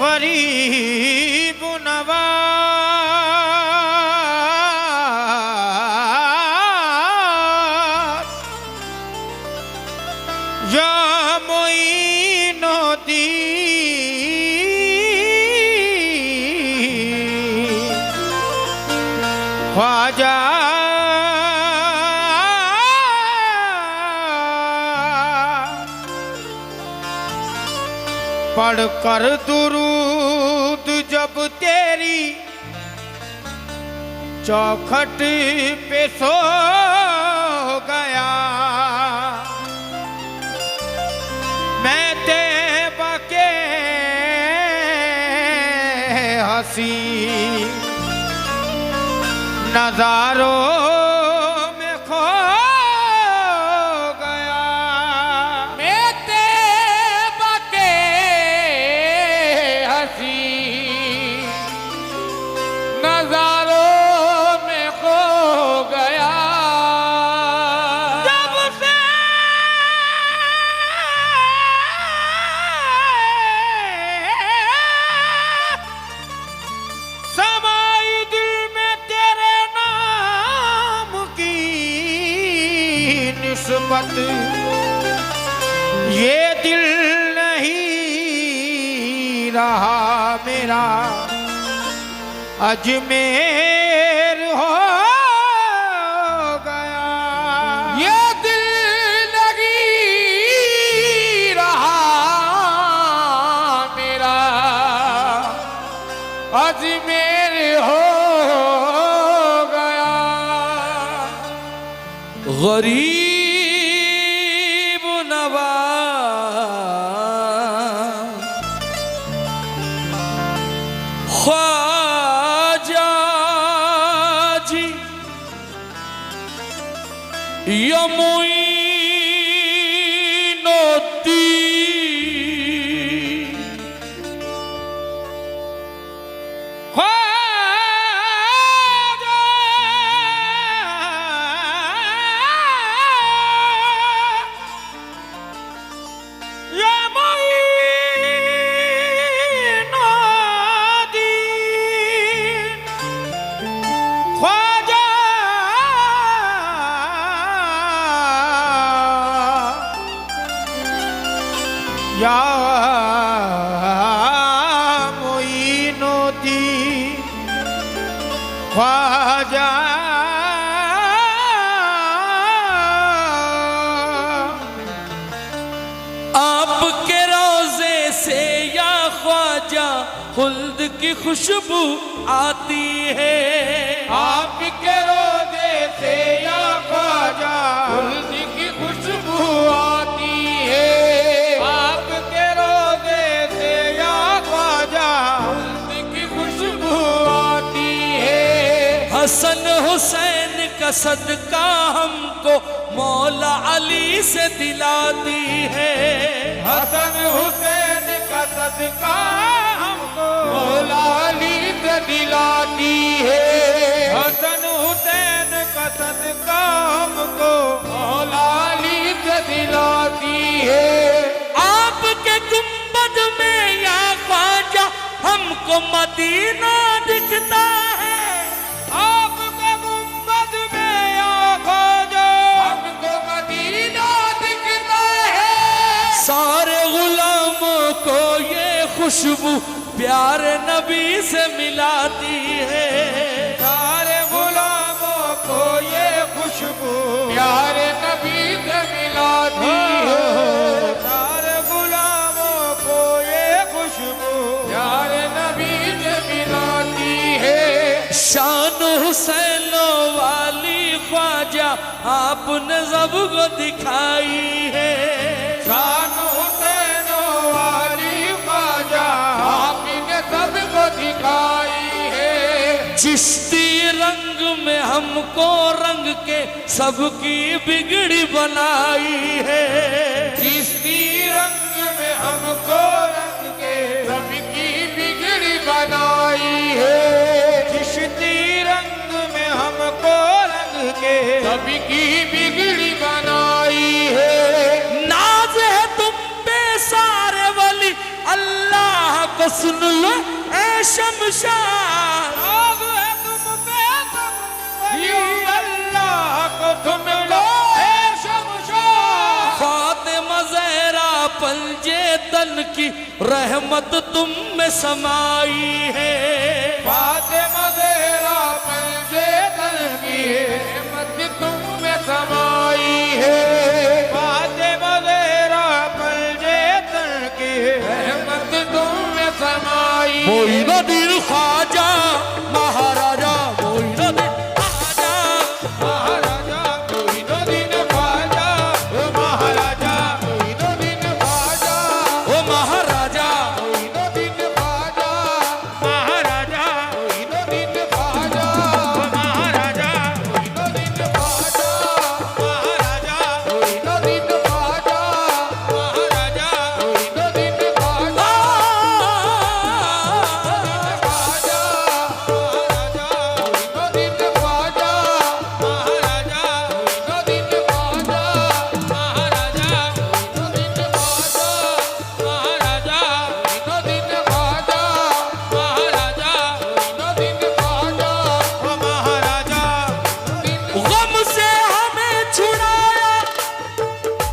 गरीब नवाज या मोइनुद्दीन ख्वाजा पढ़कर दुरूद जब तेरी चौखट पे सो गया, मैं तैबा के हंसी नजारों में खो गया, मैं तैबा के हंसी नजारों में खो गया। जब से समाई दिल में तेरे नाम की निस्बत, ये दिल नहीं रहा मेरा अजमेर हो गया, ये दिल नहीं रहा मेरा अजमेर हो गया। गरीब नवाज ख्वाजा जी या मोइनुद्दीन ख्वाजा या मोइनुद्दीन ख्वाजा या मोइनुद्दीन ख्वाजा। आपके रोजे से या ख्वाजा खुल्द की खुशबू आती है, आपके रोजे से या ख्वाजा खुल्द की खुशबू आती है, आपके रोजे से या ख्वाजा खुल्द की खुशबू आती है। हसन हुसैन का सदका हमको मौला अली से दिलाती है, हसन हुसैन का सदका हमको मौला अली से दिलाती है, हसन हुसैन का सदका हमको मौला अली से दिलाती है। आपके गुंबद में या ख्वाजा हमको मदीना दिखता है, आपके गुंबद में या ख्वाजा हमको मदीना दिखता है, सारे गुलामों को ये खुशबू प्यारे नबी से मिलाती है, सारे गुलामों को ये खुशबू प्यारे नबी से मिलाती है, सारे गुलामों को ये खुशबू प्यारे नबी से मिलाती है। शान हुसैन वाली ख्वाजा आपने सबको दिखाई है, शान हुसैन वाली ख्वाजा आपने सबको दिखाई है, चिश्ती रंग में हमको रंग के सबकी बिगड़ी बनाई है, चिश्ती रंग में हमको रंग के सबकी बिगड़ी बनाई है, चिश्ती रंग में सबकी बिगड़ी बनाई है। नाज है तुम पे सारे वली, अल्लाह को सुन लो ए शमशाद। नाज है तुम पे वली, अल्लाह को सुन लो ए शमशाद। फातिमा ज़हरा पंजे तन की रहमत तुम में समाई है। फातिमा ज़हरा पंजे तन की रहमत तुम में समाई है। फातिमा ज़हरा पंजे तन की रहमत तुम में समाई। मोइनुद्दीन ख्वाजा महाराजा, मोइनुद्दीन ख्वाजा महाराजा मोइनुद्दीन ख्वाजा, ओ महाराजा मोइनुद्दीन ख्वाजा, ओ महाराजा मोइनुद्दीन ख्वाजा, महाराजा मोइनुद्दीन ख्वाजा, महाराजा मोइनुद्दीन ख्वाजा, महाराजा मोइनुद्दीन ख्वाजा, महाराजा मोइनुद्दीन ख्वाजा, गम से हमें छुड़ाया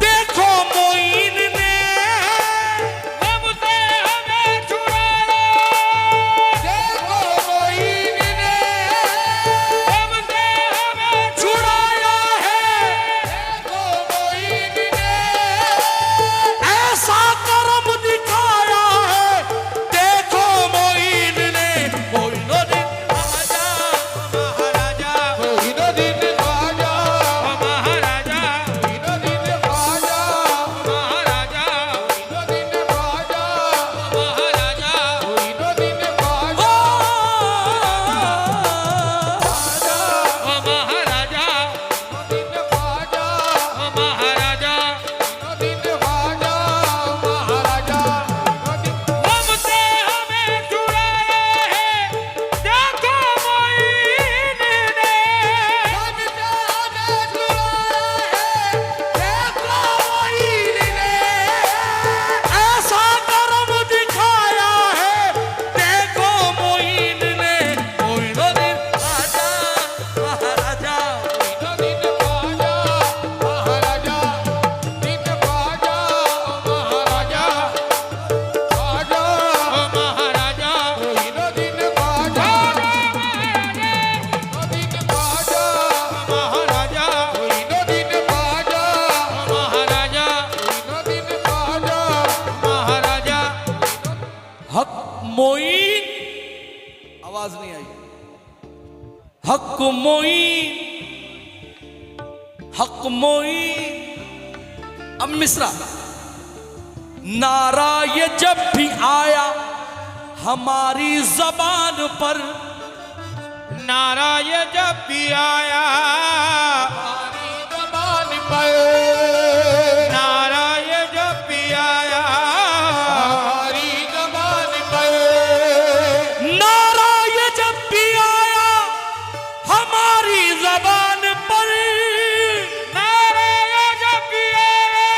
देखो मोइन ने, गम से हमें छुड़ाया देखो मोइन ने, गम से हमें छुड़ाया है देखो मोइन ने, ऐसा करम दिखाया है देखो मोइन ने। मोइनुद्दीन ख्वाजा महाराजा मोइनुद्दीन ख्वाजा, महाराजा मोइनुद्दीन ख्वाजा, महाराजा मोइनुद्दीन ख्वाजा, महाराजा मोइनुद्दीन ख्वाजा, महाराजा मोइनुद्दीन ख्वाजा, महाराजा मोइनुद्दीन ख्वाजा, महाराजा गम से हमें छुड़ाया है देखो मोइन ने, गम से हमें छुड़ाया है देखो मोइन ने, ऐसा करम दिखाया है देखो मोइन ने। मोइनुद्दीन ख्वाजा महाराजा, मोइनुद्दीन ख्वाजा, महाराजा मोइनुद्दीन ख्वाजा, महाराजा ख्वाजा, महाराजा मोइनुद्दीन ख्वाजा, मोइनुद्दीन ख्वाजा, महाराजा मोइनुद्दीन ख्वाजा, महाराजा मोइनुद्दीन ख्वाजा, महाराजा हक मोइन, आवाज नहीं आई, हक मोइन, हक मोइन। अब मिसरा, नारा ये जब भी आया हमारी जबान पर, नारा ये जब भी आया हमारी ज़बान पर, नारा ये जब भी आया हमारी ज़बान पर, नारा ये जब भी आया हमारी जबान पर, नारा ये जब भी आया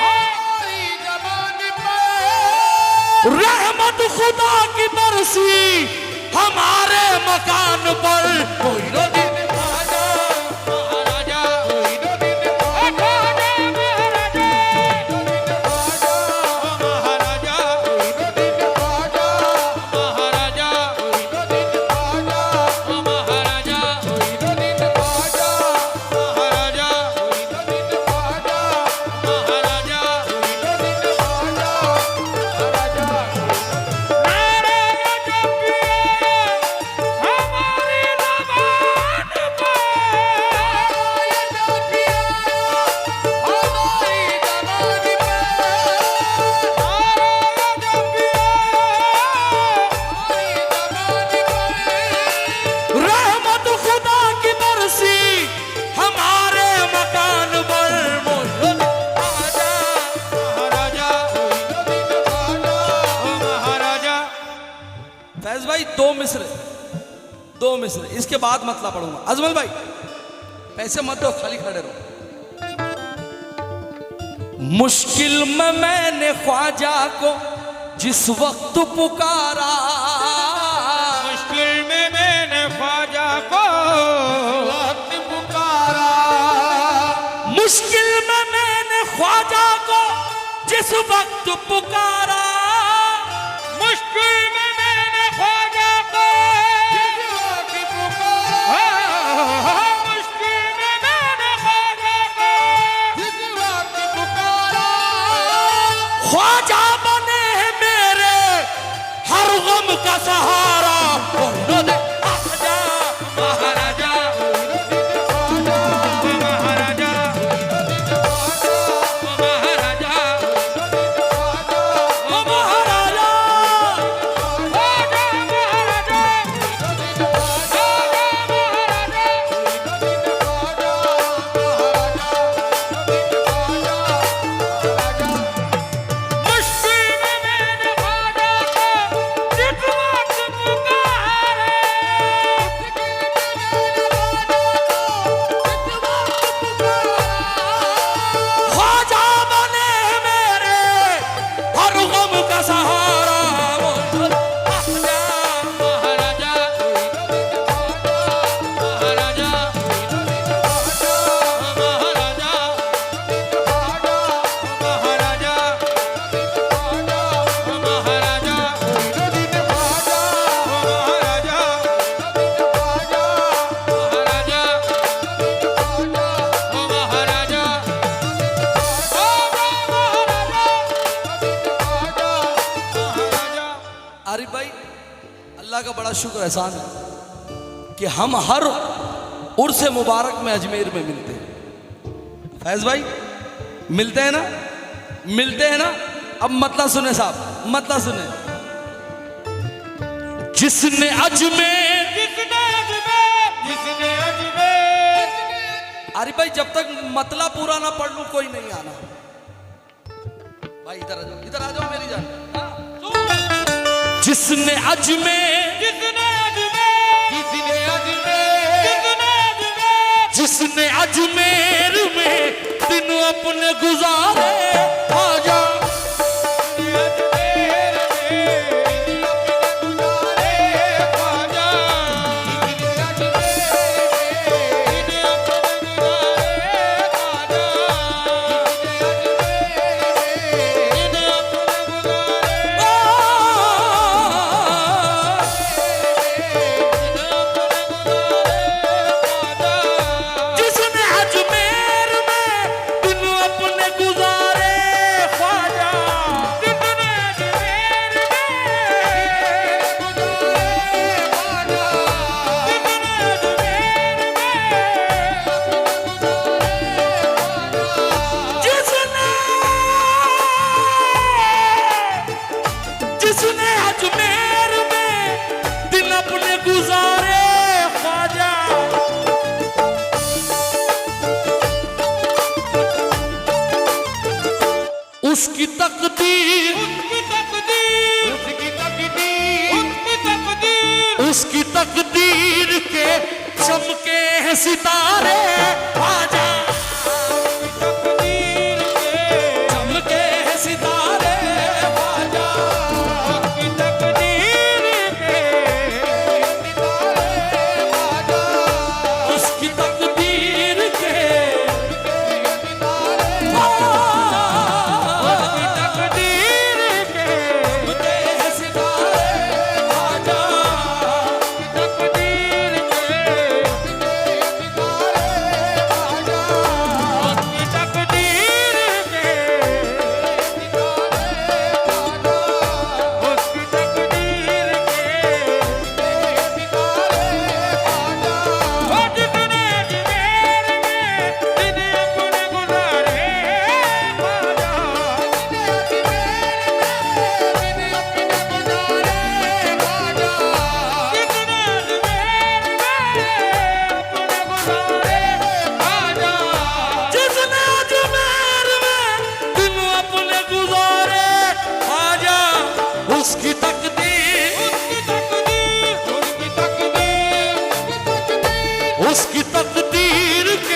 हमारी ज़बान पर, रहमत खुदा की बरसी हमारे मकान पर। मोइनुद्दीन ख्वाजा, महाराजा मोइनुद्दीन ख्वाजा, महाराजा मोइनुद्दीन ख्वाजा, महाराजा मोइनुद्दीन ख्वाजा, महाराजा मोइनुद्दीन ख्वाजा, महाराजा मोइनुद्दीन ख्वाजा, महाराजा मोइनुद्दीन ख्वाजा, महाराजा मोइनुद्दीन ख्वाजा, महाराजा नारा ये जब भी आया हमारी ज़बान फैज भाई दो मिसरे इसके बाद मतला पढ़ूंगा। अजमल भाई पैसे मत दो, खाली खड़े रहो। मुश्किल में मैंने ख्वाजा को जिस वक्त पुकारा, मुश्किल में मैंने ख्वाजा को वक्त पुकारा, मुश्किल में मैंने ख्वाजा को जिस वक्त पुकारा, मुश्किल में मैंने ख्वाजा को जिस वक्त पुकारा, मुश्किल में मैंने ख्वाजा को जिस वक्त पुकारा, ख्वाजा बने हैं मेरे हर गम का सहारा। बोलो दे आजा महाराजा महाराजा महाराजा महाराजा, ख्वाजा बने हैं मेरे हर गम का सहारा। बोलो दे आजा महाराजा महाराजा महाराजा महाराजा महाराजा आरिफ भाई, अल्लाह का बड़ा शुक्र एहसान है कि हम हर उर्स मुबारक में अजमेर में मिलते हैं। फैज भाई मिलते हैं ना, मिलते हैं ना। अब मतलब सुने साहब, मतलब सुने। जिसने अजमेर जिसने अजमेर आरिफ भाई जब तक मतलब पूरा ना पढ़ लूं कोई नहीं आना। भाई इधर आ जाओ, इधर आ जाओ मेरी जान। जिसने अजमेर जिसने अजमेर जिसने अजमेर जिसने अजमेर में दिन अपने गुजारे, आजा अजमेर में गुजारे ख्वाजा, जिसने अजमेर में दिन अपने गुजारे, ख्वाजा जिसने जिसने अजमेर में दिन अपने गुजारे, ख्वाजा उसकी तकदीर उसकी तकदीर के चमके हैं सितारे, आजा चमके हैं सितारे, आजा उसकी तकदीर के चमके हैं सितारे, आजा जिसने अजमेर में दिन अपने गुजारे, आजा उसकी तकदीर उसकी तकदीर के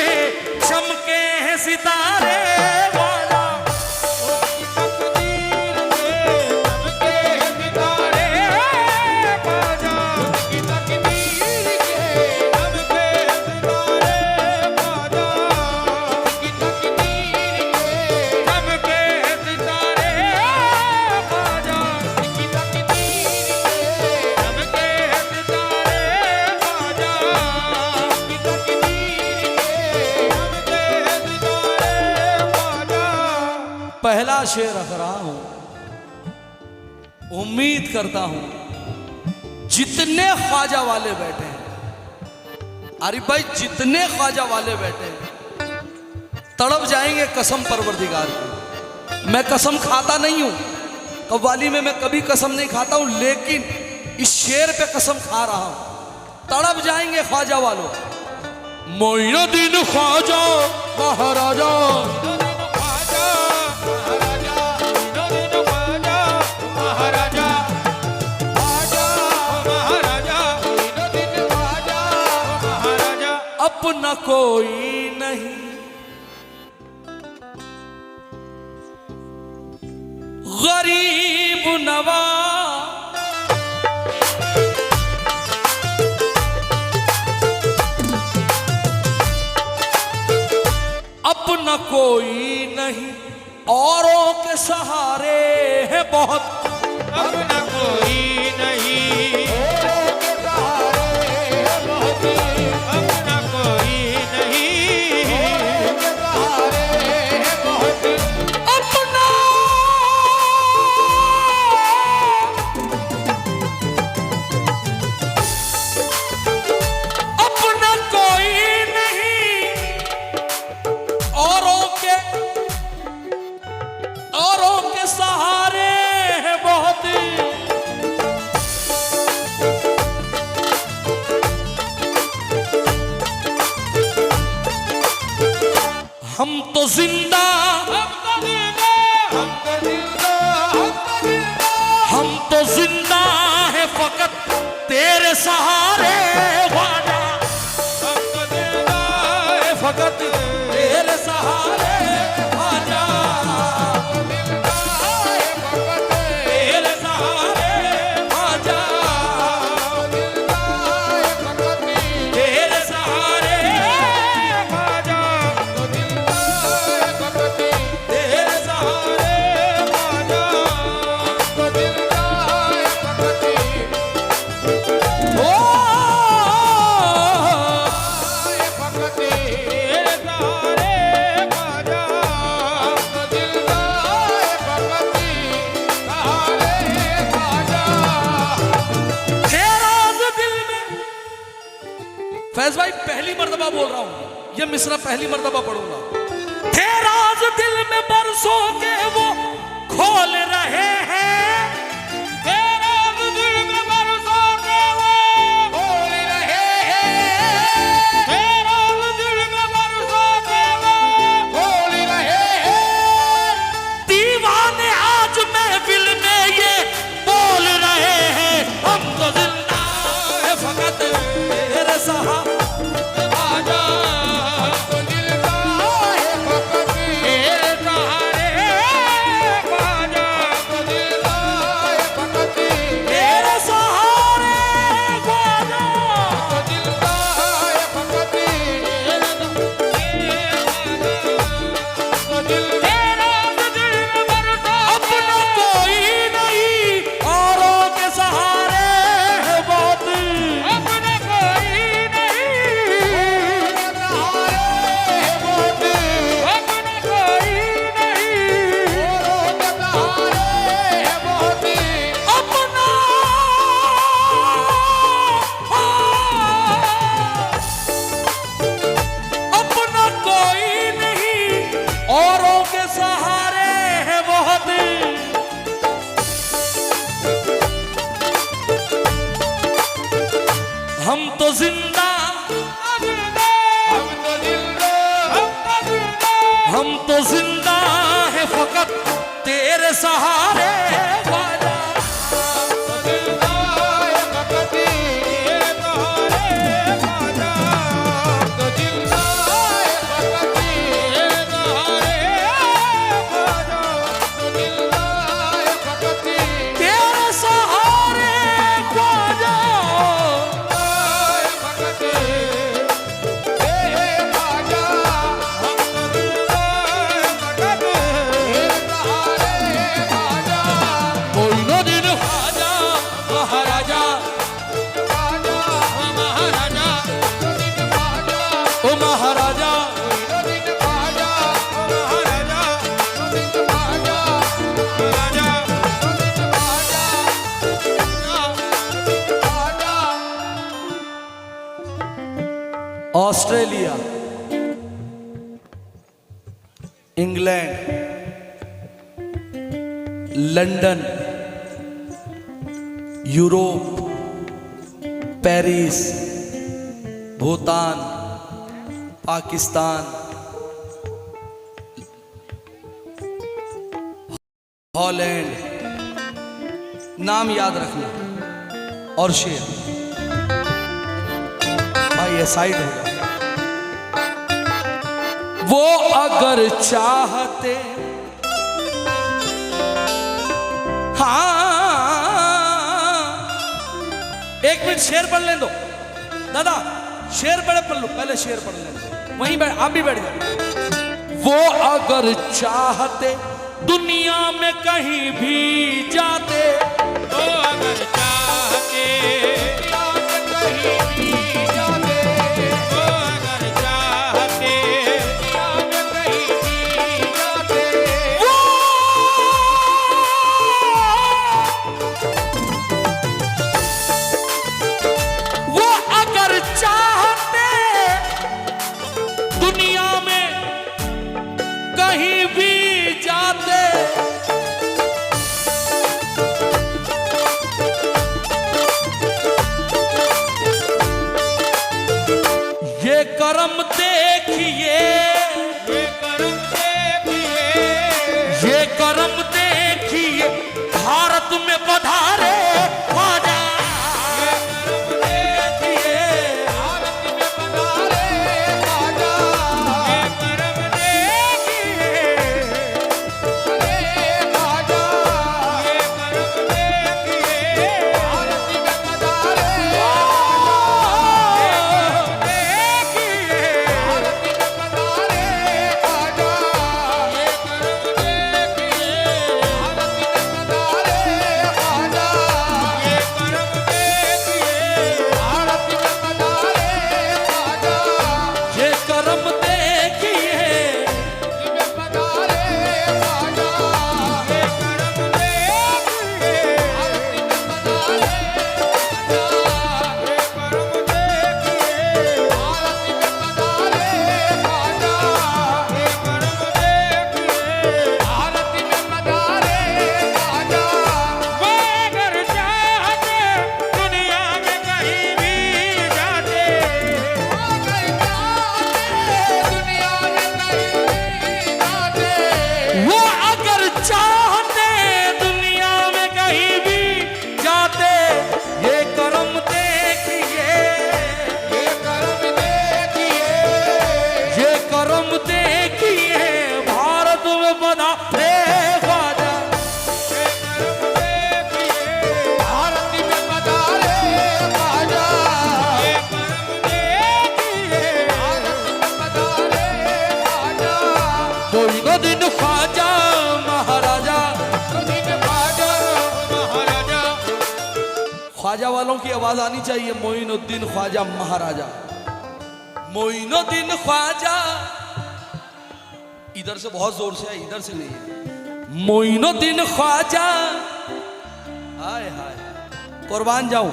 पहला शेर रख रहा हूं, उम्मीद करता हूं जितने ख्वाजा वाले बैठे हैं, आरिफ भाई जितने ख्वाजा वाले बैठे हैं तड़प जाएंगे कसम परवरदिगार की। मैं कसम खाता नहीं हूं, कव्वाली में मैं कभी कसम नहीं खाता हूं, लेकिन इस शेर पे कसम खा रहा हूं, तड़प जाएंगे ख्वाजा वालों। मोइनुद्दीन ख्वाजा महाराजा, अपना कोई नहीं गरीब नवाज, अपना कोई नहीं औरों के सहारे है बहुत, अपना कोई नहीं, अपना कोई नहीं, अपना अपना कोई नहीं औरों के सहारे है बहुत। हम तो जिंदा, हम तो जिंदा है फकत तेरे सहारे ख्वाजा, फकत तेरे सहारे ख्वाजा, तेरे सहारे ख्वाजा, तेरे सहारे ख्वाजा, तेरे सहारे ख्वाजा। ओ फैज भाई पहली मर्तबा बोल रहा हूं, ये मिसरा पहली मर्तबा पढ़ूंगा। थे राज दिल में बरसों के वो खोल रहे हैं, थे राज दिल में बरसों के वो खोल रहे हैं, थे राज दिल में बरसों के वो खोल रहे हैं, दीवाने आज महफिल में ये बोल रहे हैं, हम तो जिंदा है फकत तेरे सहारे हम तो जिंदा, हम तो जिंदा है फकत तेरे सहारे Khwaja, Australia, England, London, Europe, Paris, Bhutan, Pakistan, Holland, नाम याद रखना, और शेर भाई ये साइड होगा। वो अगर चाहते, हाँ, एक मिनट शेर पढ़ लें दो दादा, शेर पढ़ लो, पहले शेर पढ़ लें, वहीं बैठ, आप भी बैठ जाओ। वो अगर चाहते दुनिया में कहीं भी जाते, वो अगर चाहते कहीं भी जाते, वो अगर चाहते कहीं भी जाते, वो अगर चाहते दुनिया में कहीं भी जाते, ये करम देखिए, ये करम देखिए, ये करम देखिए, भारत में पधारे ख्वाजा। ये करम देखिए, भारत में पधारे ख्वाजा। ये करम देखिए, अरे ख्वाजा। ये करम देखिए, भारत में पधारे ये करम देखिए, वो अगर चाहते दुनिया में कहीं भी जाते, ये करम देखिए, ये करम देखिए, भारत में पधारे ख्वाजा। मोइनुद्दीन ख्वाजा महाराजा, ख्वाजा वालों की आवाज आनी चाहिए, मोइनुद्दीन ख्वाजा महाराजा। मोइनुद्दीन ख्वाजा, इधर से बहुत जोर से है, इधर से नहीं है। मोइनुद्दीन ख्वाजा, हाय हाय, कुर्बान जाऊं।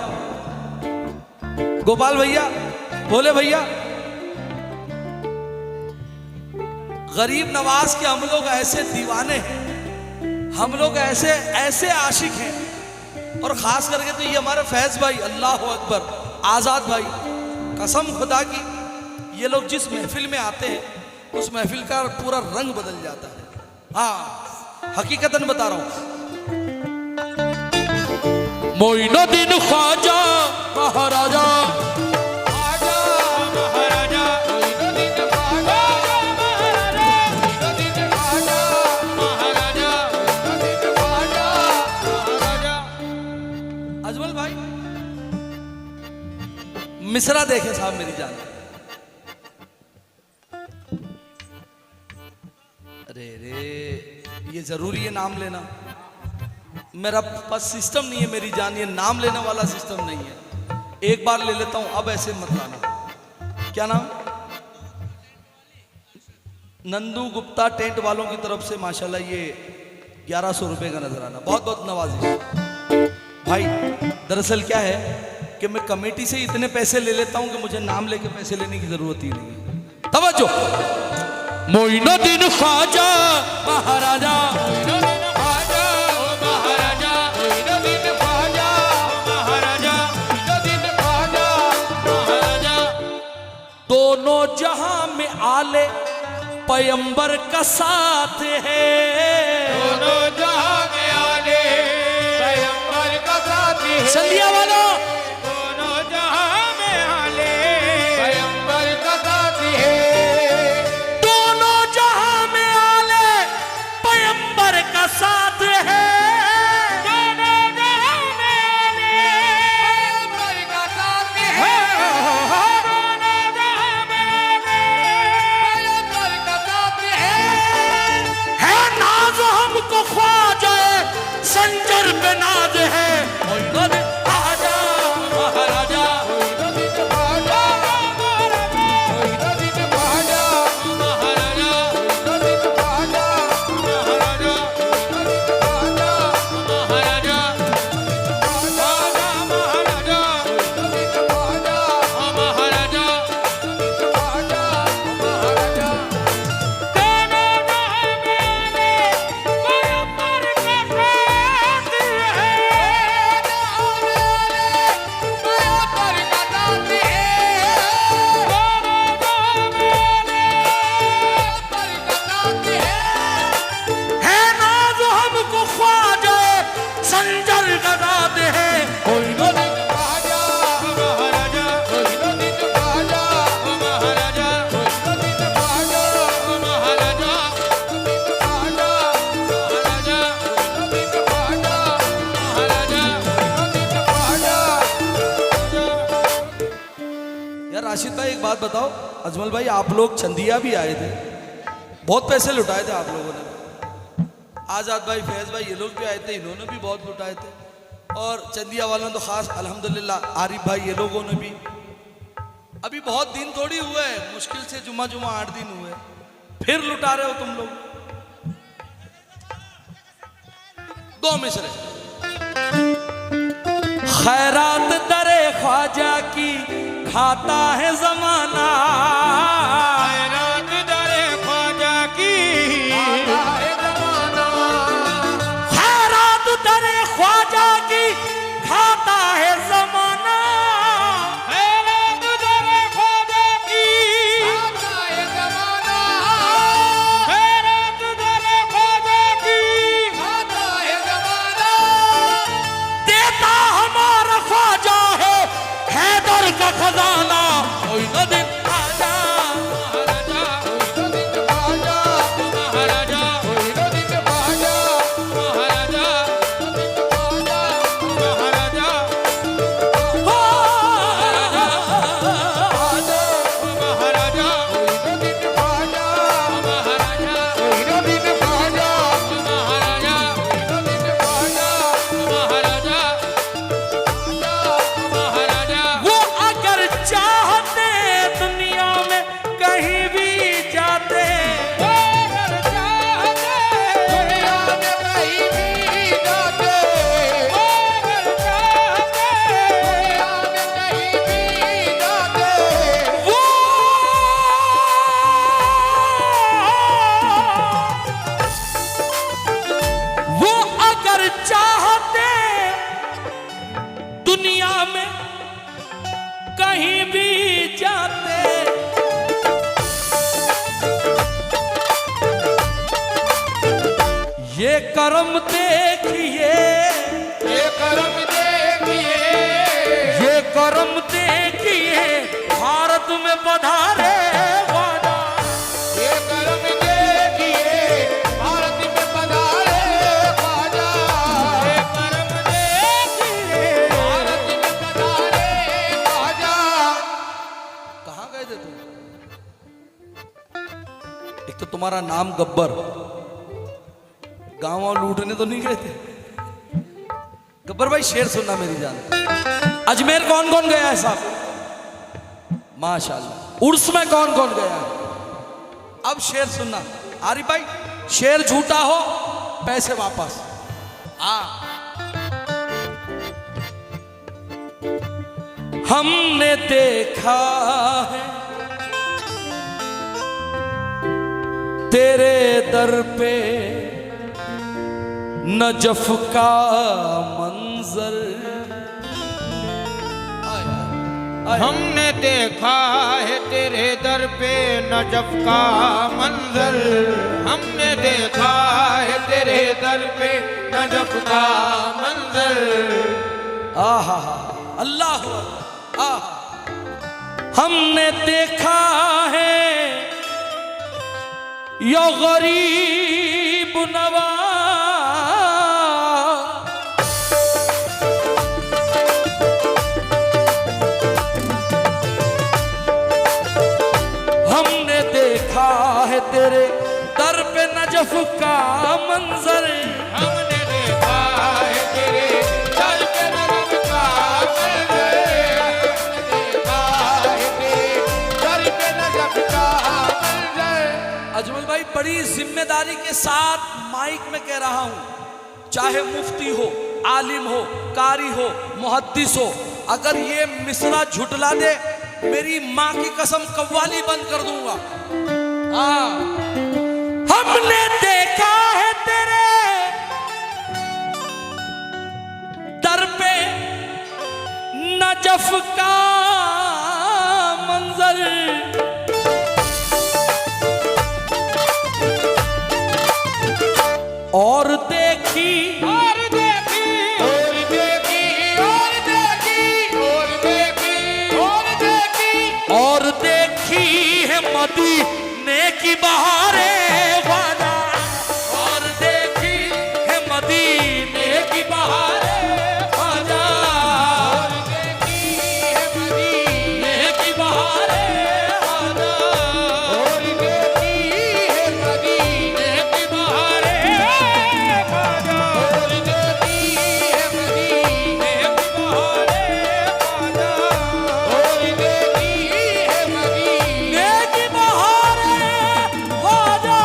गोपाल भैया, भोले भैया, गरीब नवाज के हम लोग ऐसे दीवाने हैं, हम लोग ऐसे ऐसे आशिक हैं, और खास करके तो ये हमारे फैज भाई, अल्लाह अकबर, आजाद भाई, कसम खुदा की, ये लोग जिस महफिल में आते हैं उस महफिल का पूरा रंग बदल जाता है। हाँ, हकीकतन बता रहा हूं। मोइनुद्दीन ख्वाजा महाराजा, अजमल भाई मिसरा देखे साहब मेरी जान। अरे रे, ये जरूरी है नाम लेना, मेरा पास सिस्टम नहीं है मेरी जान, ये नाम लेने वाला सिस्टम नहीं है। एक बार ले लेता हूं, अब ऐसे मत लाना। क्या नाम? नंदू गुप्ता टेंट वालों की तरफ से माशाल्लाह ये 1100 रुपए का नजराना, बहुत बहुत नवाजिश भाई। दरअसल क्या है कि मैं कमेटी से इतने पैसे ले लेता हूं कि मुझे नाम लेके पैसे लेने की जरूरत ही नहीं है। तवज्जो। मोइनुद्दीन ख्वाजा महाराजा, मोइनुद्दीन ख्वाजा ओ महाराजा, मोइनुद्दीन ख्वाजा ओ महाराजा, मोइनुद्दीन ख्वाजा महाराजा। दोनों जहां में आले पैगंबर का साथ है, दोनों जहां में आले पैगंबर का साथ है। संधिया वालों, दोनों जहां में आले पैगंबर का साथ है। दोनों जहां में आले पैगंबर का साथ है। दोनों जहां में आले पैगंबर का साथ है। दोनों जहां में आले पैगंबर का साथ है नाज हमको ख्वाजा संजर पे नाज है। मोइनुद्दीन ख्वाजा महाराजा, मोइनुद्दीन ख्वाजा महाराजा, मोइनुद्दीन ख्वाजा महाराजा, मोइनुद्दीन ख्वाजा महाराजा, मोइनुद्दीन ख्वाजा महाराजा, ख्वाजा महाराजा, मोइनुद्दीन ख्वाजा महाराजा, ख्वाजा महाराजा। दोनों जहां में आले पैगंबर का साथ है। है नाज हमको ख्वाजा संजर का नाज है। मोइनुद्दीन ख्वाजा महाराजा, मोइनुद्दीन ख्वाजा महाराजा, मोइनुद्दीन ख्वाजा महाराजा, मोइनुद्दीन ख्वाजा महाराजा, मोइनुद्दीन ख्वाजा महाराजा, मोइनुद्दीन ख्वाजा। यार राशिद भाई एक बात बताओ, अजमल भाई आप लोग चंदिया भी आए थे, बहुत पैसे लुटाए थे आप लोगों ने। आजाद भाई, फैज भाई, ये लोग भी आए थे, इन्होंने भी बहुत लुटाए थे। और चंदिया वालों ने तो खास अल्हम्दुलिल्लाह, आरिफ भाई ये लोगों ने भी। अभी बहुत दिन थोड़ी हुए हैं, मुश्किल से जुमा 8 दिन हुए, फिर लुटा रहे हो तुम लोग। 2 मिसरे। खैरात दरे ख्वाजा की खाता है जमाना, खैरात दरे ख्वाजा की खाता है ज़माना। खैरात दरे ख्वाजा की खाता है जमाना। खैरात दरे ख्वाजा की खाता है ज़माना। खैरात दरे ख्वाजा की खाता है ज़माना। देता हमारा ख्वाजा है हैदर का खजाना। मोइनुद्दीन ख्वाजा महाराजा, मोइनुद्दीन ख्वाजा महाराजा, मोइनुद्दीन ख्वाजा महाराजा, मोइनुद्दीन ख्वाजा महाराजा, हो, महाराजा, मोइनुद्दीन ख्वाजा महाराजा, मोइनुद्दीन ख्वाजा महाराजा, मोइनुद्दीन ख्वाजा महाराजा, महाराजा। वो अगर चाहते दुनिया में कहीं भी जाते, अगर चाहते दुनिया में कहीं भी जाते, अगर चाहते दुनिया में कहीं भी जाते, वो अगर चाहते दुनिया में कहीं भी जाते, ये करम देखिए, ये करम देखिए, ये करम देखिए भारत में पधारे ख्वाजा। ये करम देखिए भारत में पधारे ख्वाजा। ये करम देखिए भारत में पधारे ख्वाजा। कहाँ गए थे तुम? एक तो तुम्हारा नाम गब्बर, गाँव लूटने तो नहीं गए थे। गब्बर भाई शेर सुनना मेरी जान। अजमेर कौन कौन गया है साहब? माशाल्लाह। उर्स में कौन कौन गया है? अब शेर सुनना आरिफ भाई, शेर झूठा हो पैसे वापस। हाँ हमने देखा है तेरे दर पे नजफ का मंजर। हमने देखा है तेरे दर पे नजफ का मंजर। हमने देखा है तेरे दर पे नजफ का मंजर। आहा अल्लाह आहा। हमने देखा है यो गरीब नवाज, हमने देखा है तेरे दर पे नजफ का मंजर। हमने देखा है तेरे दर पे नजफ का मंजर। हमने देखा है तेरे दर पे नजफ का मंजर। अजमल भाई बड़ी जिम्मेदारी के साथ माइक में कह रहा हूं, चाहे मुफ्ती हो, आलिम हो, कारी हो, मुहद्दिस हो, अगर ये मिसरा झुटला दे मेरी माँ की कसम कव्वाली बंद कर दूंगा। हाँ, हमने देखा है तेरे दर पे नजफ का मंजर। और देखी और देखी और देखी और देखी और देखी और देखी और देखी है मदीने की बहारें ख्वाजा। और देखी है मदीने की बहारें ख्वाजा। और देखी है मदीने की बहारें ख्वाजा। और देखी है मदीने की बहारें ख्वाजा। और देखी है मदीने की बहारें ख्वाजा। और देखी है मदीने की बहारें ख्वाजा।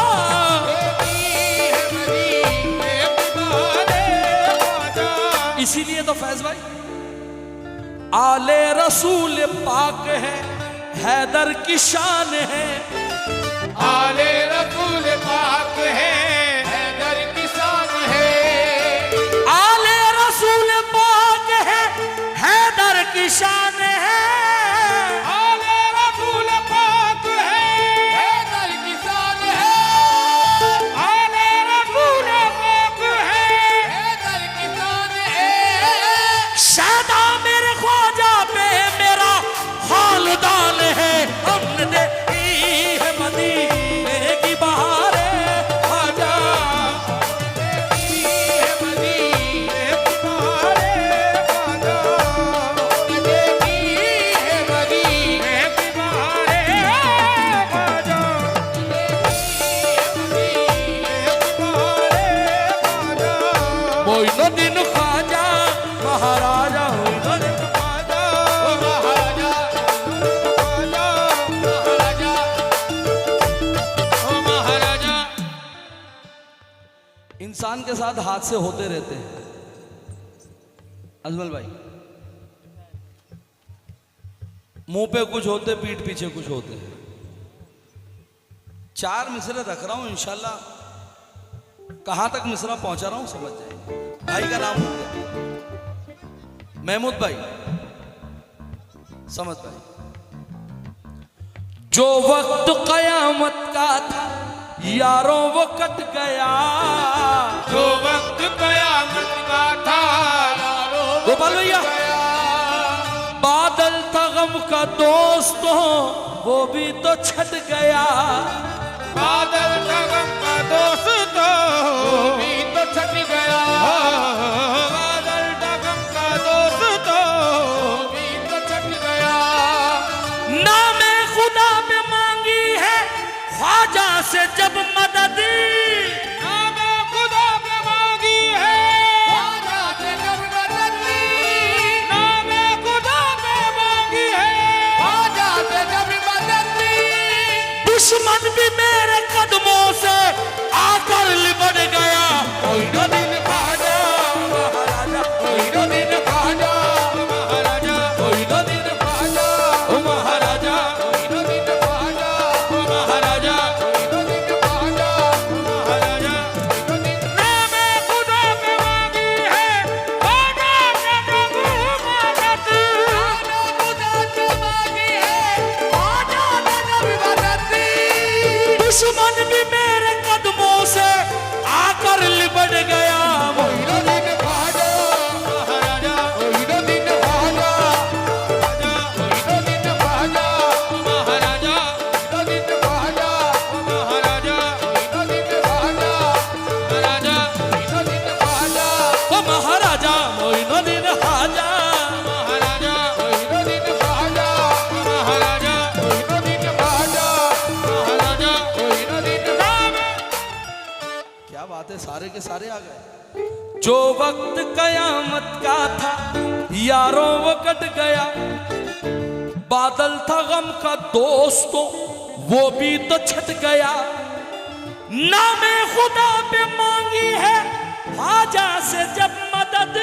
इसीलिए तो फैज भाई आले रसूल पाक है, हैदर की शान है। आले रसूल पाक है, हैदर की शान है। आले रसूल पाक है, हैदर की शान है। आले रसूल पाक है, हैदर की शान है। आले रसूल पाक है, हैदर की शान है। शादा मेरे ख्वाजा पे मेरा खानदान है। हमने देखी है मदीने की बहारें ख्वाजा। देखी है मदीने की बहारें ख्वाजा। देखी है मदीने की बहारें ख्वाजा। देखी है मदीने की बहारें ख्वाजा। मोइनुद्दीन ख्वाजा महाराजा मोइनुद्दीन ख्वाजा ओ महाराजा ख्वाजा महाराजा ओ महाराजा। इंसान के साथ हादसे होते रहते हैं अजमल भाई, मुंह पे कुछ होते, पीठ पीछे कुछ होते हैं। 4 मिसरे रख रहा हूं, इंशाल्लाह कहां तक मिसरा पहुंचा रहा हूं समझ जाए। भाई का नाम हो गया महमूद भाई, समझ भाई। जो वक्त कयामत का था यारों वो कट गया। जो वक्त कयामत का था यारो गोपाल भैया, बादल था गम का दोस्तों वो भी तो छट गया। बादल का गम का दोस्त भी तो छट गया। बादल का गम का दोस्त भी तो छट गया। नामे खुदा पे मांगी है ख्वाजा से जब मदद। नामे खुदा पे मांगी है ख्वाजा से जब मदद। नामे खुदा पे मांगी है ख्वाजा से जब मदद। दुश्मन भी मेरे कदमों से आकर लिपट गया। कोई न दिन ख्वाजा महाराजा, कोई न दिन ख्वाजा महाराजा, कोई न दिन सारे के सारे आ गए। जो वक्त कयामत का था यारों वो कट गया, बादल था गम का दोस्तों वो भी तो छट गया। नामे खुदा पे मांगी है ख्वाजा से जब मदद,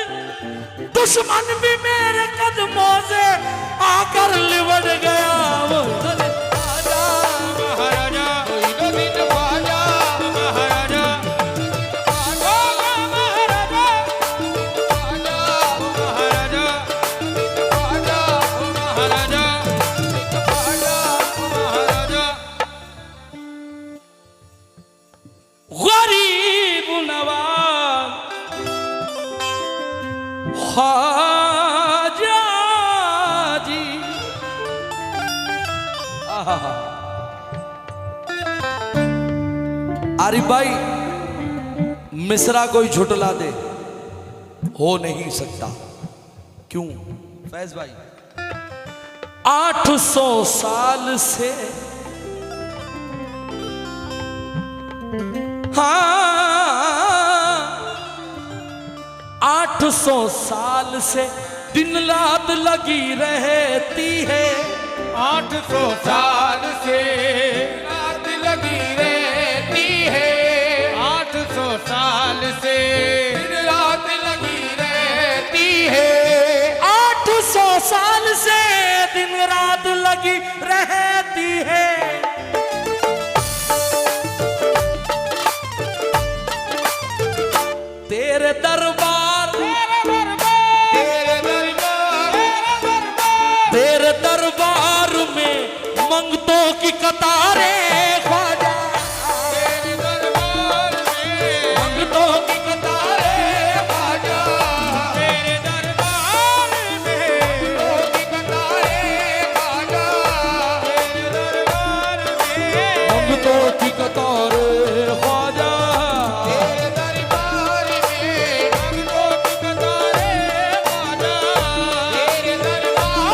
दुश्मन भी मेरे कदमों से आकर लिपट गया। वो ख्वाजा महाराजा मोइनुद्दीन ख्वाजा, महाराजा ख्वाजा, महाराजा ख्वाजा, महाराजा ख्वाजा, महाराजा ख्वाजा, महाराजा। गरीब नवाज ख्वाजा जी। आहा। आरिफ भाई मिसरा कोई झुटला दे हो नहीं सकता। क्यों फैज भाई? 800 साल से हाँ 800 साल से दिन रात लगी रहती है। 800 साल से रात लगी रहती है, 800 साल से दिन रात लगी रहती है, 800 साल से दिन रात लगी रहती है। तेरे दरबार तेरे दरबार में मंगतों की कतारें ख्वाजा, तेरे दरबार में मंगतों की कतारें ख्वाजा, तेरे दरबार में मंगतों की कतारें ख्वाजा, तेरे दरबार में मंगतों की कतारें ख्वाजा। तेरे दरबार में मंगतों की कतारें ख्वाजा, तेरे दरबार में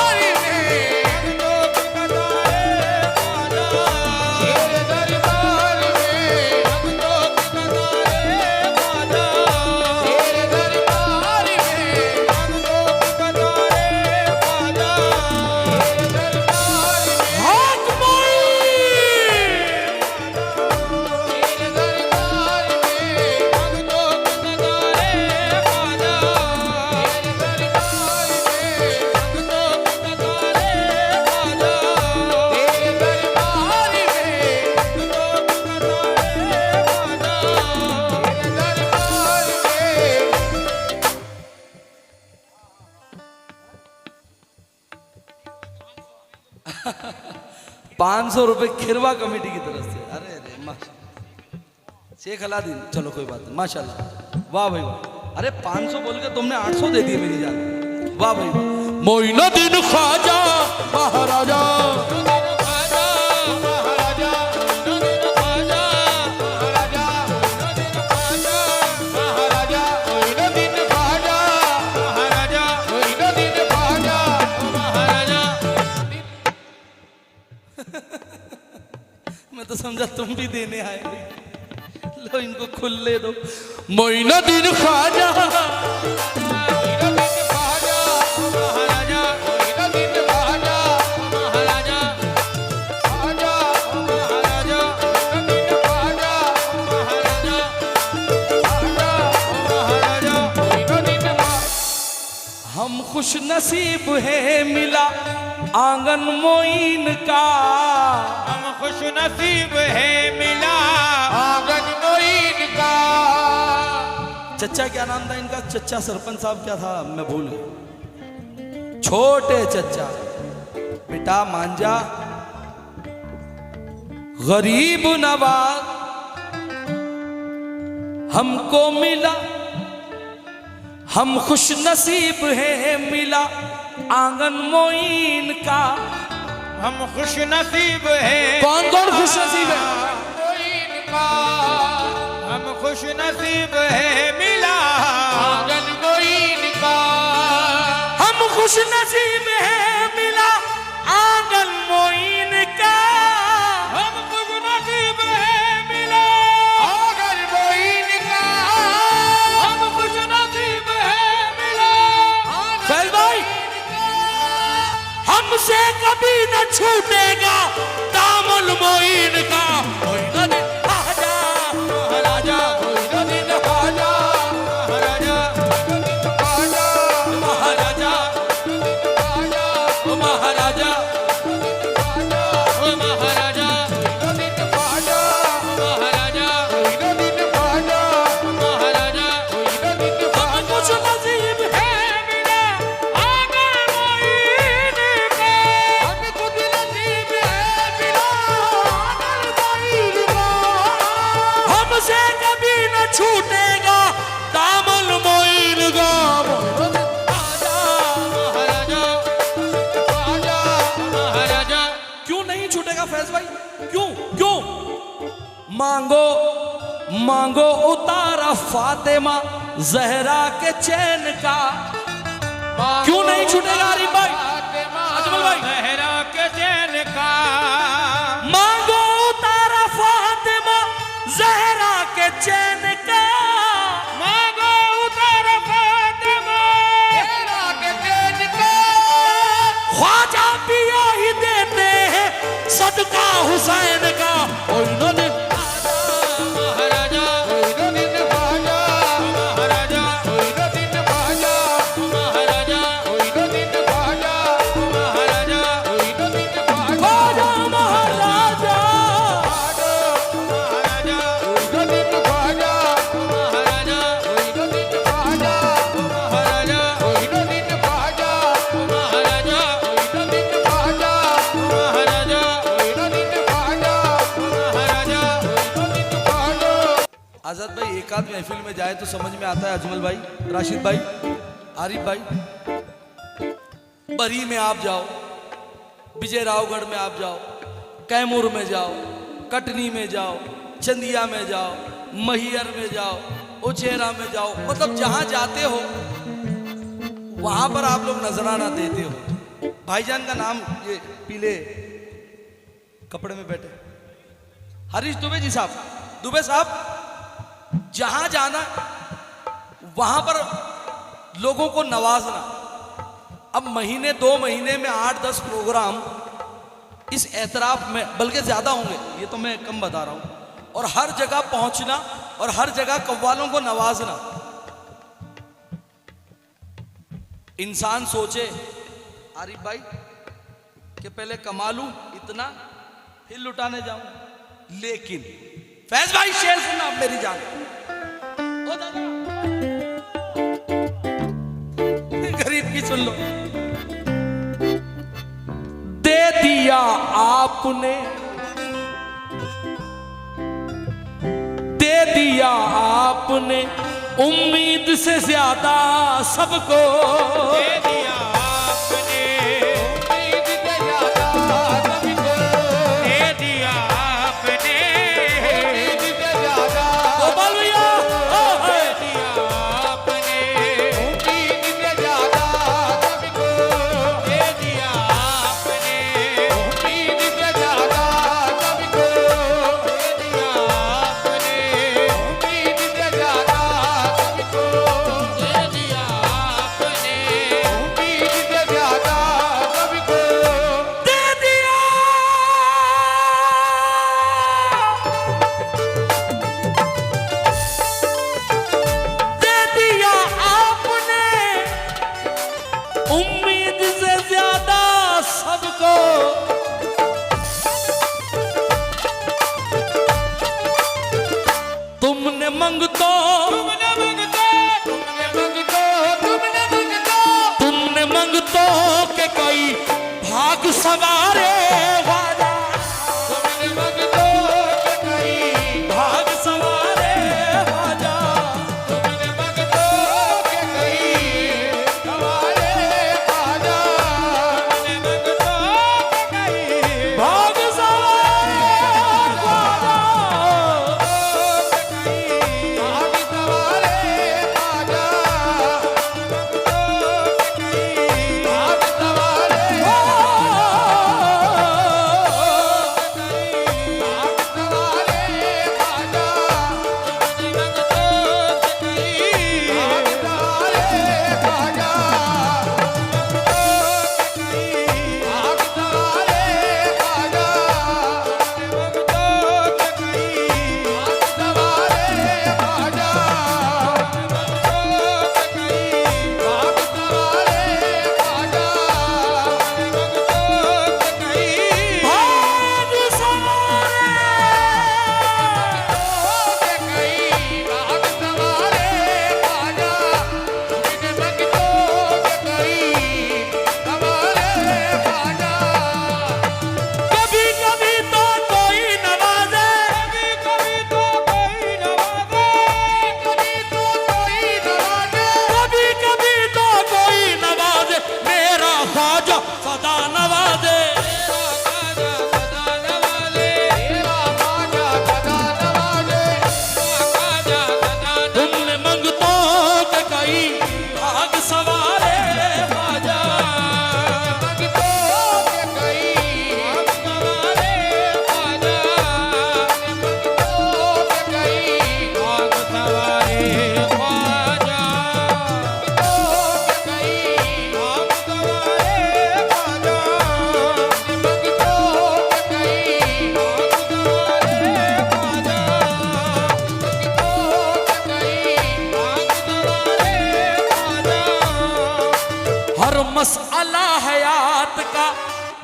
मंगतों की कतारें ख्वाजा, तेरे दरबार में मंगतों की कतारें ख्वाजा, तेरे दरबार में मंगतों की कतारें ख्वाजा, तेरे दरबार में हाथ मोई तेरे दरबार में मंगतों की कतारें ख्वाजा, तेरे दरबार में मंगतों की कतारें ख्वाजा, तेरे दरबार में मंगतों की कतारें ख्वाजा, तेरे दरबार में 500 रुपए खिरवा कमेटी की तरफ से। अरे अरे माशा शेख अलादीन, चलो कोई बात नहीं, माशाल्लाह वाह भाई वाह। अरे 500 बोल के तुमने 800 दे दिए मेरी जान, वाह भाई वाह। मोइनुद्दीन ख्वाजा महाराजा, ख्वाजा महाराजा मोइनुद्दीन ख्वाजा महाराजा मोइनुद्दीन ख्वाजा महाराजा मोइनुद्दीन ख्वाजा महाराजा मोइनुद्दीन ख्वाजा महाराजा। मैं तो समझा तुम भी देने आए भाई। लो इनको खुले दो। मोइनुद्दीन ख्वाजा मोइनुद्दीन ख्वाजा महाराजा मोइनुद्दीन ख्वाजा महाराजा ख्वाजा महाराजा मोइनुद्दीन ख्वाजा महाराजा ख्वाजा महाराजा मोइनुद्दीन ख्वाजा। हम खुश नसीब है मिला आंगन मोइन का। हम खुश नसीब है मिला आंगन मोइन का। चचा क्या नाम था इनका? चचा सरपंच साहब क्या था, मैं भूल गया। छोटे चचा बेटा मांझा गरीब नवाज हमको मिला, हम खुश नसीब है मिला आंगन मोइन का। हम खुश नसीब है कौन कौन खुश नसीब है? मोइन का। हम खुश नसीब है मिला आंगन मोइन का। हम खुश नसीब है मिला आंगन मोइन का। हम खुश नसीब है मिला आंगन मोइन का। छूटेगा फैज भाई? क्यों क्यों? मांगो मांगो उतारा फातिमा जहरा के चैन का, क्यों नहीं छूटेगा आरिफ भाई, अजमल भाई? जहरा के चैन का मांगो उतारा फातिमा जहरा के चैन का, मांगो उतार फातिमा जहरा के चैन का, ख्वाजा पिया ही देते हैं सदका हुसैन का। उन्होंने महाराजा दिन बाजा, महाराजा दिन बाजा, महाराजा दिन बाजा, महाराजा दिन बाजा, ख्वाजा महाराजा महाराजा दिन बाजा, महाराजा दिन बाजा, महाराजा दिन बाजा, महाराजा दिन बाजा, महाराजा दिन बाजा, महाराजा दिन बाजा। आजाद भाई एक आध महफिल में जाए तो समझ में आता है अजमल भाई, राशिद भाई, आरिफ भाई। बरी में आप जाओ, विजय रावगढ़ में आप जाओ, कैमूर में जाओ, कटनी में जाओ, चंदिया में जाओ, महियर में जाओ, उचेरा में जाओ, मतलब जहां जाते हो वहां पर आप लोग नजराना देते हो। भाईजान का नाम ये पीले कपड़े में बैठे हरीश दुबे जी साहब, दुबे साहब, जहां जाना वहां पर लोगों को नवाजना। अब महीने 2 महीने में 8-10 प्रोग्राम इस एतराफ में, बल्कि ज्यादा होंगे, ये तो मैं कम बता रहा हूं, और हर जगह पहुंचना और हर जगह कव्वालों को नवाजना। इंसान सोचे आरिफ भाई कि पहले कमा लूं इतना फिर लुटाने जाऊं, लेकिन फैज भाई शेर सुनना अब मेरी जान। ओ दादा गरीब की सुन लो। दे दिया आपने, दे दिया आपने उम्मीद से ज्यादा सबको, दे दिया आपने उम्मीद से ज्यादा सबको, दे दिया आपने उम्मीद से ज्यादा, गोपाल भैया दे दिया आपने उम्मीद से ज्यादा सबको, दे दिया आपने उम्मीद से ज्यादा सबको, दे दिया आपने उम्मीद से ज्यादा सबको, दे दिया आपने उम्मीद से ज्यादा सबको, दे दिया। दे दिया आपने उम्मीद से ज्यादा सबको, तुमने मंगतो, तुमने मंगतो, तुमने मंगतो, तुमने मंगतो, तुमने मंगतो के कोई भाग सवारे वाला, तुमने मंगतो के कहीं, भाग सवारे वाला, तुमने मंगतो के कहीं, हमारे आजा, तुमने मंगतो के कहीं, भाग सवारे वाला। आगे सवारे आजा, मंगतो के कहीं, आगे सवारे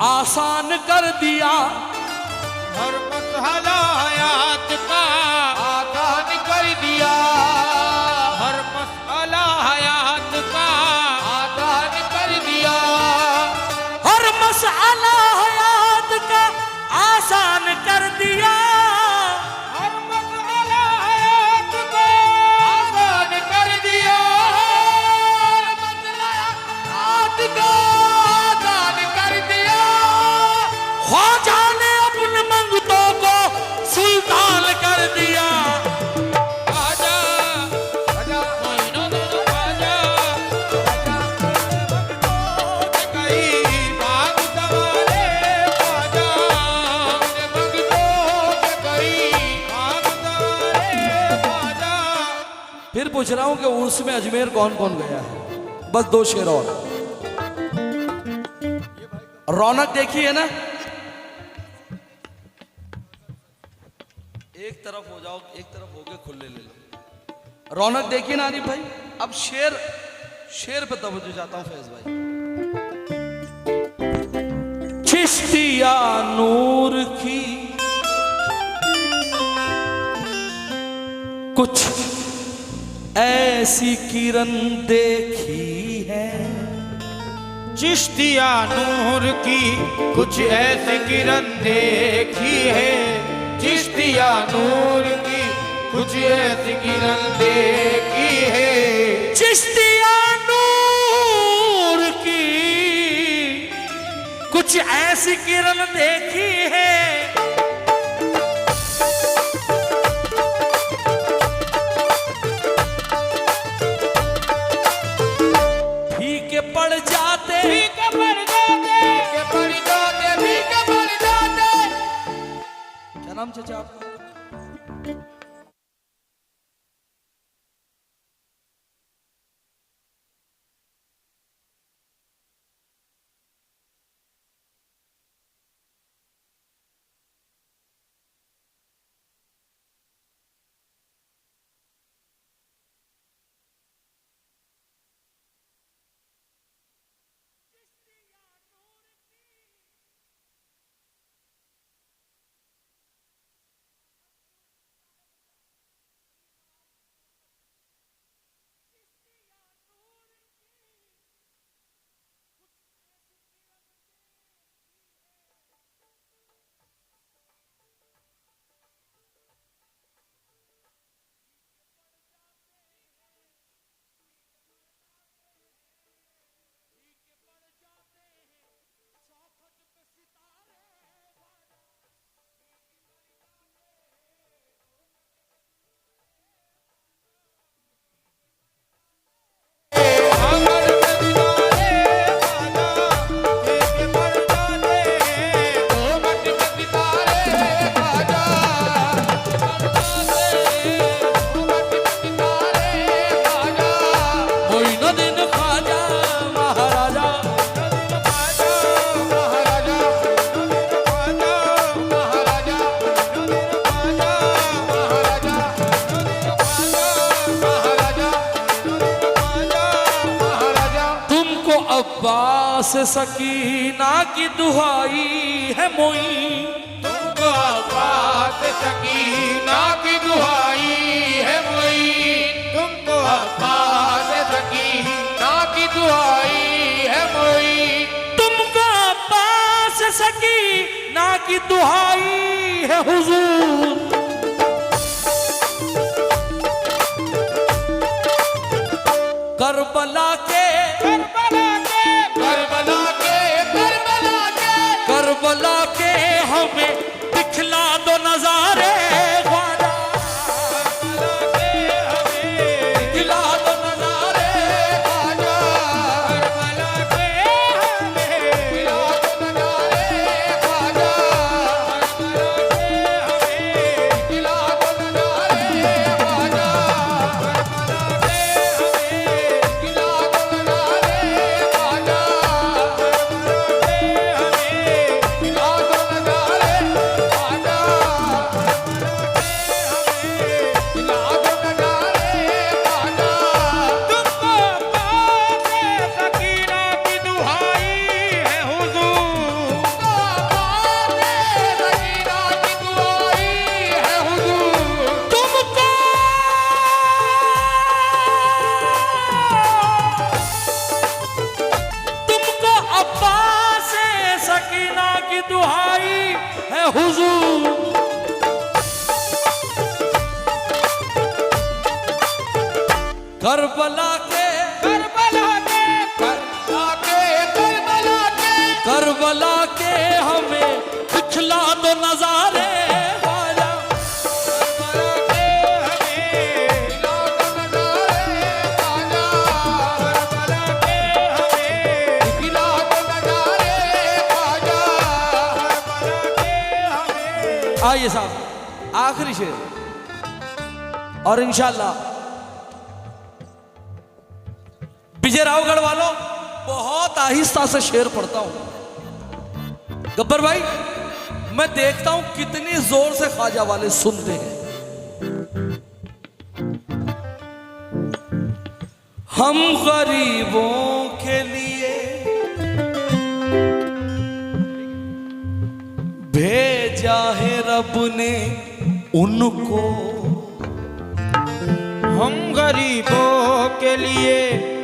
आसान कर दिया, हर मसला हयात का आसान कर दिया, हर मसला हयात का आसान कर दिया, हर मसला हयात का आसान कर दिया, हर मसला हयात का आसान कर दिया, मसला हयात का आसान कर दिया, ख्वाजा ने अपने मंगतों को सुल्तान कर दिया। आजा आजा महीनों दोनों आजा कई बाग सवारे आजा मंगतों के करीब, बाग सवारे आजा। फिर पूछ रहा हूं कि उर्स में अजमेर कौन कौन गया है? बस 2 शेर और। रौनक देखी है ना? एक तरफ हो जाओ, एक तरफ होके खुले ले लो। रौनक देखी ना आरिफ भाई? अब शेर शेर पे तवज्जो चाहता हूं फैज भाई। चिश्तिया नूर की कुछ ऐसी किरण देखी है, चिश्तिया नूर की कुछ ऐसी किरण देखी है, चिश्तिया नूर की कुछ ऐसी किरण देखी है, चिश्तिया नूर की कुछ ऐसी किरण देखी है, फीके पड़ जाते फीके पड़ जाते के पड़ जाते भी के पड़ जाते। क्या नाम चाचा आपका? आंगन में दिवारे आजा फीके पड़ जाते घूमट में सितारे बाजा, घूमट में सितारे बाजा, मोइनुद्दीन ख्वाजा महाराजा, आजा महाराजा आजा महाराजा आजा महाराजा महाराजा महाराजा। तुमको अब्बास सकीना की दुहाई है मोई, तुमको अब्बास सकीना की दुहाई है मोई, तुमको अब्बास सकीना की दुआई है मोई, तुमको अब्बास सकीना की दुहाई है हुजूर। करबला के करबला के करबला के करबला के करबला के हमें दिखला दो नजारे ख्वाजा, दिखला दो नजारे बाजा, करबला के हमें मिलाद नजारे बाजा, मिलाद नजारे बाजा, मिलाद नजारे बाजा, मिलाद नजारे बाजा। हुजूर। करबला के करबला के करबला के करबला के करबला के हमें दिखला दो नजारे ख्वाजा। करबला के हमें दिला दो नजारे ख्वाजा। करबला के हमें दिला दो नजारे ख्वाजा। करबला के हमें। आइए साहब आखिरी शेर और इंशाल्लाह विजय रावगढ़ वालों बहुत आहिस्ता से शेर पढ़ता हूं। गब्बर भाई मैं देखता हूं कितनी जोर से ख्वाजा वाले सुनते हैं। हम गरीबों के लिए भेजा है रब ने उनको। हम गरीबों के लिए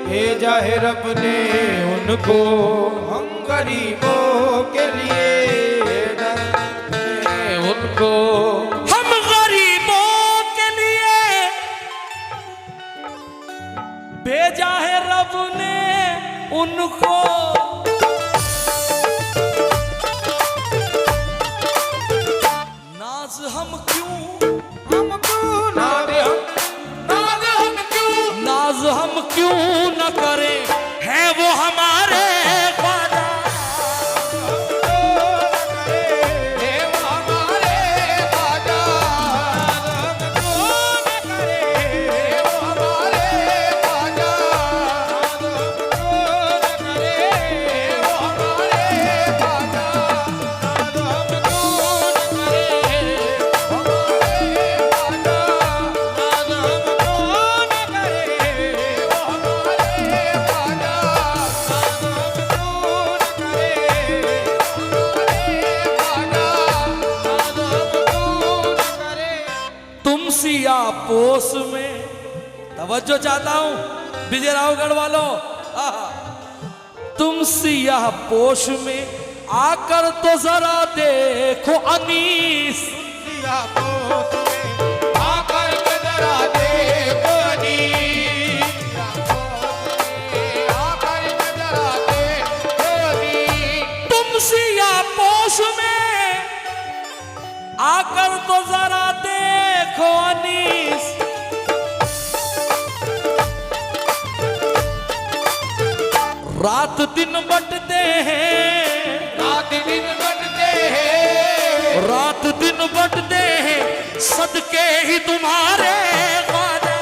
भेजा है रब ने उनको। हम गरीबों के लिए भेजा है उनको। हम गरीबों के लिए भेजा है रब ने उनको। नाज हम क्यों नाज हम क्यों न करें, है वो हमारे ख्वाजा। पोस में तवज्जो चाहता हूं विजय रावगढ़ वालों। तुम सियाह पोश में आकर तो जरा देखो अनीस। सियाह पोश में आकर के जरा देखो अनीस। आकर के जरा देखो अनीस। तुम सियाह पोश में आकर तो जरा देखो अनीस। रात दिन बटते हैं, रात दिन बटते हैं, रात दिन बटते हैं सदके ही तुम्हारे ख्वाजा।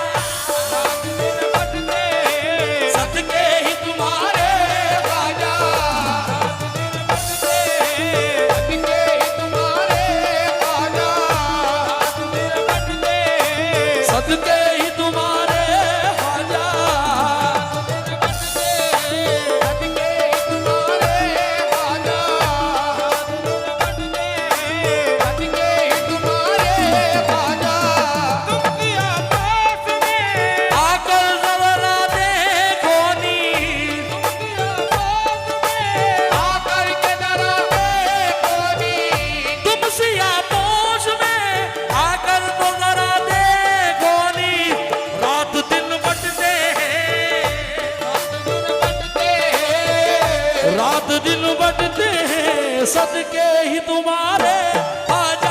रात दिन बटते हैं, सदके ही तुम्हारे ख्वाजा। रात दिन बटते हैं, सदके ही तुम्हारे ख्वाजा। रात दिन बटते हैं, सदके ही तुम्हारे ख्वाजा।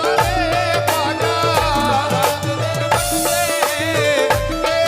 रात दिन बटते हैं सदके ही तुम्हारे ख्वाजा।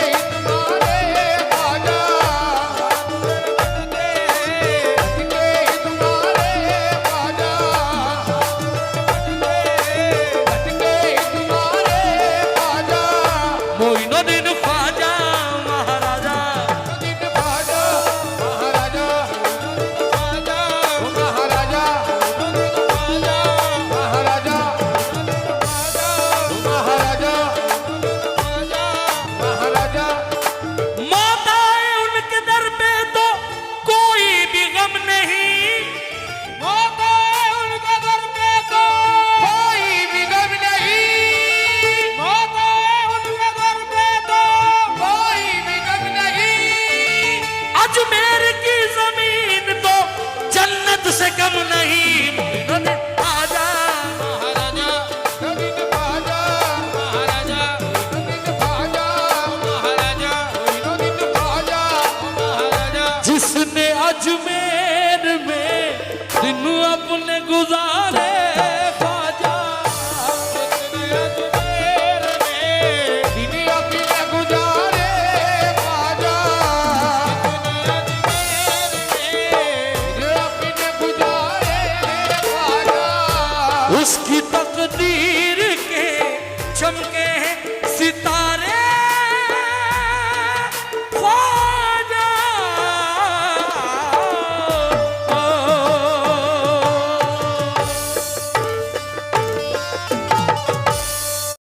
अपने गुजारे ख्वाजा, अजमेर में दिन अपने गुजारे ख्वाजा, दिन अपने गुजारे ख्वाजा। उसकी